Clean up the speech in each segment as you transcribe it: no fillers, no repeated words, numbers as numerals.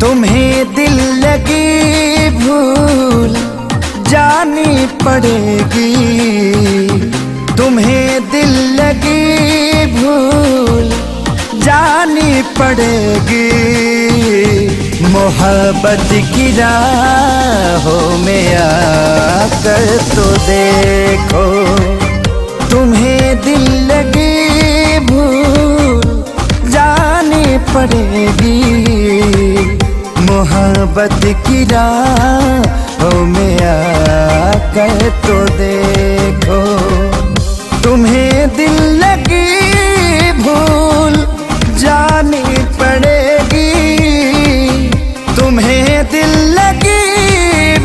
तुम्हें दिल लगी भूल जानी पड़ेगी, तुम्हें दिल लगी भूल जानी पड़ेगी। मोहब्बत की राहों में आकर तो देखो, तुम्हें दिल लगी भूल जानी पड़ेगी। मोहब्बत की राहों में आकर तो देखो, तुम्हें दिल लगी भूल जानी पड़ेगी। तुम्हें दिल लगी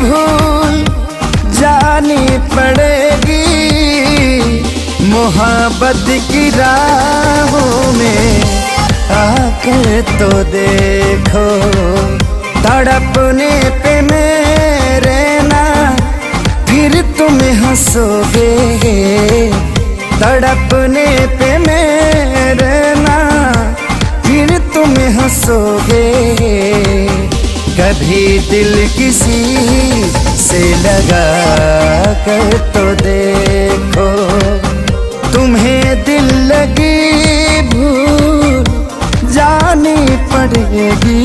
भूल जानी पड़ेगी। मोहब्बत की राहों में आकर तो देखो, तड़पने पे मेरे ना फिर तुम हंसोगे। तड़पने पे मेरे ना फिर तुम हंसोगे। कभी दिल किसी से लगा कर तो देखो, तुम्हें दिल लगी भूल जानी पड़ेगी।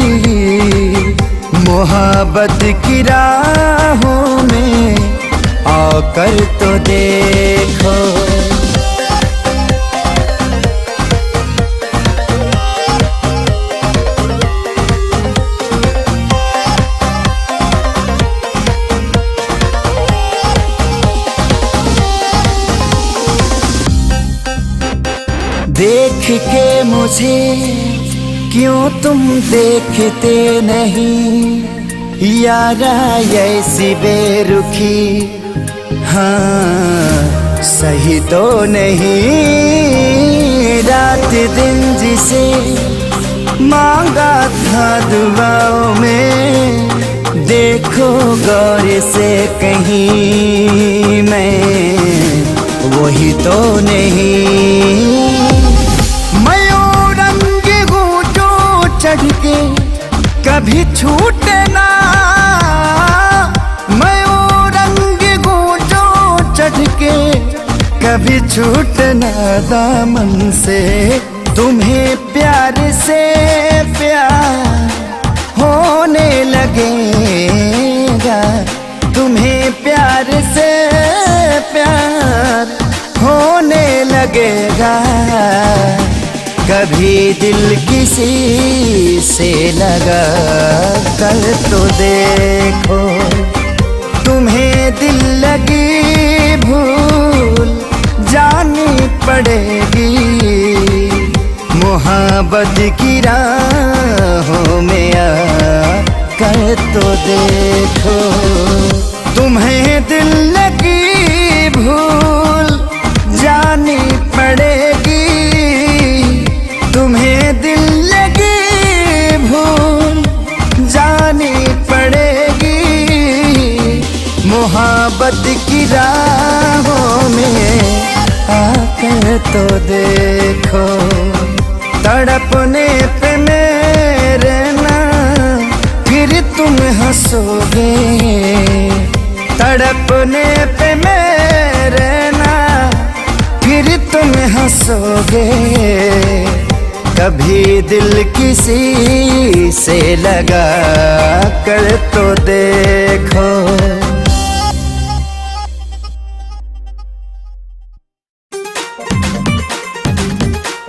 मोहब्बत की राहों में आकर तो देखो। देख के मुझे क्यों तुम देखते नहीं, यारा ऐसी बेरुखी हाँ सही तो नहीं। रात दिन जिसे मांगा था दुआओं में, देखो गौर से कहीं मैं वही तो नहीं। चढ़ के कभी छूटे ना, मैं वो रंग गूंजो चढ़ के कभी छूटे ना दामन से। तुम्हें प्यार से प्यार होने लगेगा, तुम्हें प्यार से प्यार होने लगेगा। कभी दिल किसी से लगा कर तो देखो, तुम्हें दिल लगी भूल जानी पड़ेगी। मोहब्बत की राहों में आकर तो देखो, तुम्हें दिल लगी भूल जानी पड़ेगी। तुम्हें दिल लगी भूल जानी पड़ेगी। मोहब्बत की राहों में आकर तो देखो, तड़पने पे मेरे ना फिर तुम हंसोगे। तड़पने पे मेरे ना फिर तुम हंसोगे। कभी दिल किसी से लगा कर तो देखो।